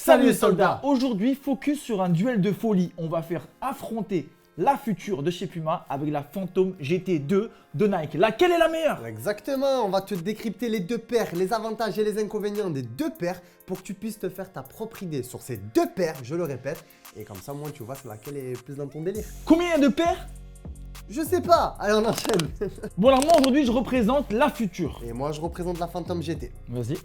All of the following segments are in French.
Salut les soldats. Aujourd'hui, focus sur un duel de folie. On va faire affronter la future de chez Puma avec la Phantom GT2 de Nike. Laquelle est la meilleure? Exactement, on va te décrypter les deux paires, les avantages et les inconvénients des deux paires pour que tu puisses te faire ta propre idée sur ces deux paires, je le répète. Et comme ça, moi, tu vois laquelle est plus dans ton délire. Combien il y a de paires? Je sais pas, allez on enchaîne. Bon alors moi aujourd'hui, je représente la future. Et moi, je représente la Phantom GT. Vas-y,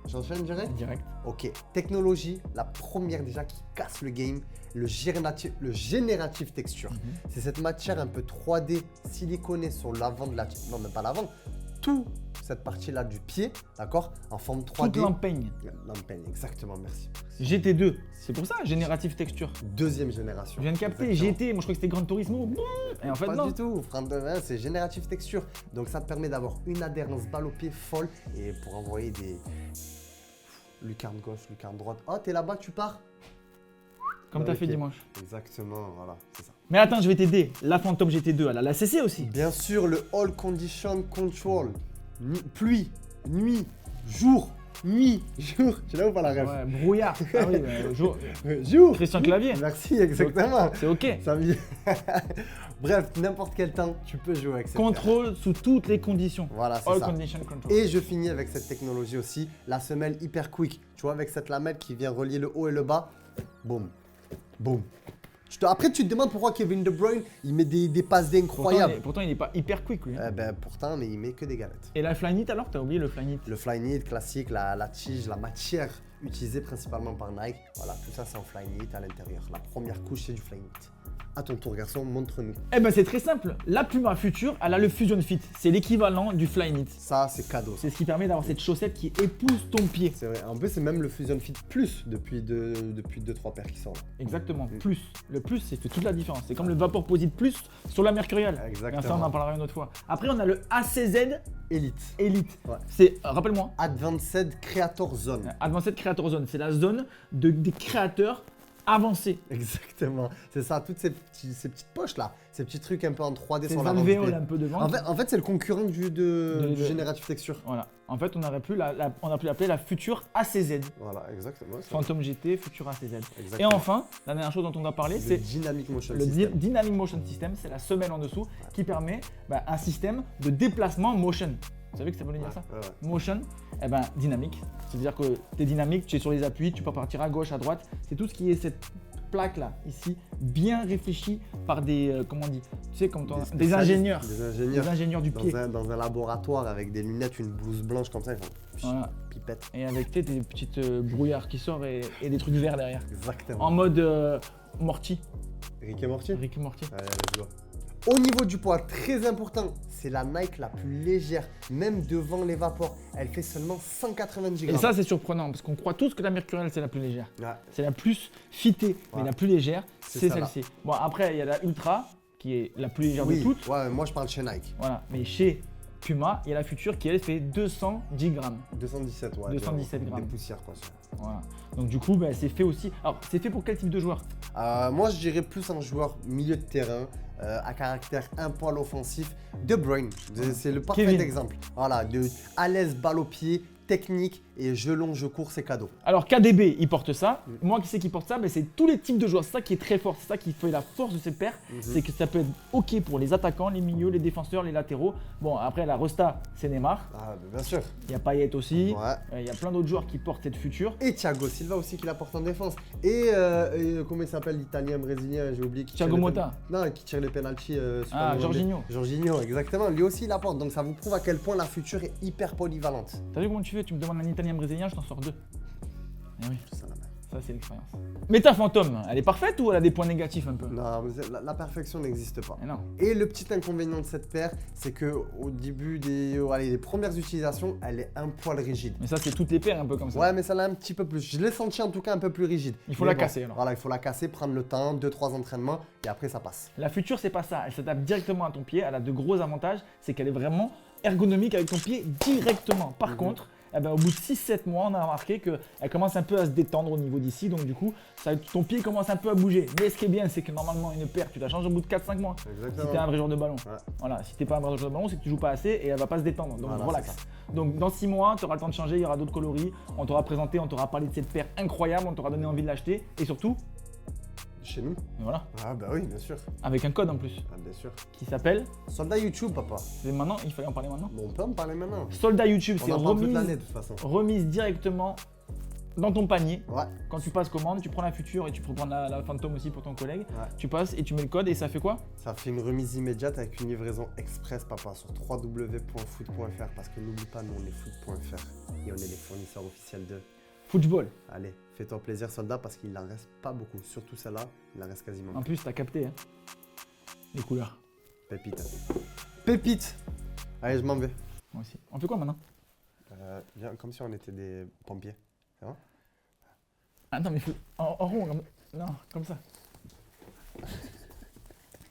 J'enchaîne direct? direct. Ok, technologie, la première déjà qui casse le game, le générative texture. C'est cette matière un peu 3D siliconée sur l'avant de la... Non, même pas l'avant. Tout cette partie-là du pied, d'accord? En forme 3D. Toute l'empeigne. L'empeigne, exactement, merci. GT2, c'est pour ça, générative texture. Deuxième génération. Je viens de capter, Exactement. GT, moi je crois que c'était Gran Turismo. Et en fait Pas non. du tout, c'est générative texture. Donc ça te permet d'avoir une adhérence balle au pied folle et pour envoyer des lucarnes gauche, lucarne droite. Oh, t'es là-bas, tu pars? Comme t'as fait Ok. dimanche. Exactement, voilà, c'est ça. Mais attends, je vais t'aider. La Phantom GT2, elle a la CC aussi. Bien sûr, le All Condition Control. Pluie, nuit, jour, nuit, jour. Tu l'as ou pas la rêve? Ouais, brouillard. Ah oui, Jour. Christian Clavier. Merci, exactement. C'est ok. Ça me- Bref, n'importe quel temps, tu peux jouer avec cette paire. Contrôle sous toutes les conditions. Voilà, c'est All ça. condition control. Et je finis avec cette technologie aussi, la semelle hyper quick. Tu vois, avec cette lamelle qui vient relier le haut et le bas. Boum, boum. Après, tu te demandes pourquoi Kevin De Bruyne, il met des passes incroyables. Pourtant, il est pas hyper quick lui. Pourtant, mais il met que des galettes. Et la Flyknit alors, t'as oublié le Flyknit. Le Flyknit classique, la tige, la matière utilisée principalement par Nike. Voilà, tout ça c'est en Flyknit à l'intérieur. La première couche c'est du Flyknit. À ton tour garçon, montre-nous. Eh ben c'est très simple. La Puma Future, elle a le Fusion Fit. C'est l'équivalent du Flyknit. Ça c'est cadeau. C'est ce qui permet d'avoir cette chaussette qui épouse ton pied. C'est vrai. En plus c'est même le Fusion Fit Plus depuis 2-3 paires qui sortent. Exactement, plus. Le plus, c'est fait toute la différence. C'est comme le Vaporposite Plus sur la Mercurial. Exactement. Et ça, on en parlera une autre fois. Après, on a le ACZ Elite. Elite. Ouais. C'est, rappelle-moi, Advanced Creator Zone. Advanced Creator Zone. C'est la zone des créateurs avancés. Exactement. C'est ça, toutes ces petites poches là. Ces petits trucs un peu en 3D Ces sur l'avant du alvéoles pied. un peu devant. En fait c'est le concurrent du générative texture. Voilà. En fait, on aurait pu l'appeler la future ACZ. Voilà, exactement. Phantom GT, future ACZ. Et Exactement. enfin, la dernière chose dont on doit parler, Le c'est Dynamic Motion le System. Dynamic Motion System. C'est la semelle en dessous qui permet un système de déplacement motion. Vous savez que ça veut dire ça? Ouais. Motion, dynamique. C'est-à-dire que tu es dynamique, tu es sur les appuis, tu peux partir à gauche, à droite. C'est tout ce qui est cette plaque là, ici, bien réfléchie par des, comment on dit, tu sais, comme des ingénieurs. Des ingénieurs Du pied. dans un laboratoire avec des lunettes, une blouse blanche comme ça, ils font Voilà. pipette. Et avec des petites brouillards qui sortent et des trucs verts derrière. Exactement. En mode Morty, Rick et Morty. Rick et Morty. Allez, let's go. Au niveau du poids, très important, c'est la Nike la plus légère, même devant les vapors. Elle fait seulement 190 grammes. Et ça, c'est surprenant parce qu'on croit tous que la Mercurial, c'est la plus légère. Ouais. C'est la plus fitée, mais Ouais. la plus légère, C'est c'est ça, là. celle-ci. Bon, après, il y a la Ultra qui est la plus légère de Oui, toutes. ouais, moi je parle chez Nike. Voilà, mais chez Puma, il y a la Future qui, elle, fait 210 grammes. 217, ouais. 217 grammes. Des poussières, quoi. Voilà. Donc, du coup, c'est fait aussi. Alors, c'est fait pour quel type de joueur? Moi, je dirais plus un joueur milieu de terrain, à caractère un poil offensif. De Bruyne, c'est le parfait Kevin. exemple. Voilà, à l'aise, balle au pied, technique et je longe, je cours, c'est cadeau. Alors, KDB, il porte ça. Moi, qui sais qui porte ça? C'est tous les types de joueurs. C'est ça qui est très fort. C'est ça qui fait la force de cette paire. C'est que ça peut être OK pour les attaquants, les milieux, les défenseurs, les latéraux. Bon, après, la Resta, c'est Neymar. Ah, bien sûr. Il y a Payet aussi. Ouais. Il y a plein d'autres joueurs qui portent cette Future. Et Thiago Silva aussi qui la porte en défense. Et comment il s'appelle l'italien brésilien, j'ai oublié qui Thiago tire les Motta. Non, qui tire les pénaltys. Jorginho. Jorginho, exactement. Lui aussi il la porte. Donc ça vous prouve à quel point la Future est hyper polyvalente. T'as vu comment tu fais? Tu me demandes un italien brésilien, je t'en sors deux. Eh oui, Ça, la merde. ça c'est l'expérience. Mais ta Phantom, elle est parfaite ou elle a des points négatifs un peu? Non, mais la perfection n'existe pas. Eh non. Et le petit inconvénient de cette paire, c'est que au début des premières utilisations, elle est un poil rigide. Mais ça, c'est toutes les paires un peu comme ça. Ouais, mais ça l'a un petit peu plus. Je l'ai senti en tout cas un peu plus rigide. Il faut Mais la casser, alors. Voilà, il faut la casser, prendre le temps, 2-3 entraînements et après ça passe. La Future, c'est pas ça. Elle s'adapte directement à ton pied. Elle a de gros avantages. C'est qu'elle est vraiment ergonomique avec ton pied directement. Par contre, eh ben, au bout de 6-7 mois, on a remarqué qu'elle commence un peu à se détendre au niveau d'ici. Donc du coup, ton pied commence un peu à bouger. Mais ce qui est bien, c'est que normalement, une paire, tu la changes au bout de 4-5 mois. Exactement. Si tu es un vrai joueur de ballon. Ouais. Voilà, si tu n'es pas un vrai joueur de ballon, c'est que tu joues pas assez et elle va pas se détendre. Donc Voilà, relax. c'est Donc dans 6 mois, tu auras le temps de changer, il y aura d'autres coloris. On t'aura présenté, on t'aura parlé de cette paire incroyable, on t'aura donné envie de l'acheter. Et surtout, Chez nous. voilà, Ah bah oui, bien sûr. avec un code en plus Ah, bien sûr. qui s'appelle. Soldat YouTube, papa. C'est maintenant, il fallait en parler maintenant. Bon, on peut en parler maintenant. Soldat YouTube, c'est On en parle toute l'année remise, de toute façon. remise directement dans ton panier. Ouais. Quand tu passes commande, tu prends la future et tu peux prendre la Phantom aussi pour ton collègue. Ouais. Tu passes et tu mets le code et ça fait quoi? Ça fait une remise immédiate avec une livraison express, papa, sur www.foot.fr. Parce que n'oublie pas, nous on est foot.fr et on est les fournisseurs officiels de. Football. Allez, fais-toi plaisir, soldat, parce qu'il n'en reste pas beaucoup. Surtout celle-là, il en reste quasiment. En plus, t'as capté hein, les couleurs. Pépite. Pépite. Allez, je m'en vais. Moi aussi. On fait quoi maintenant? Viens, comme si on était des pompiers. Attends, mais faut... en rond, non, comme ça.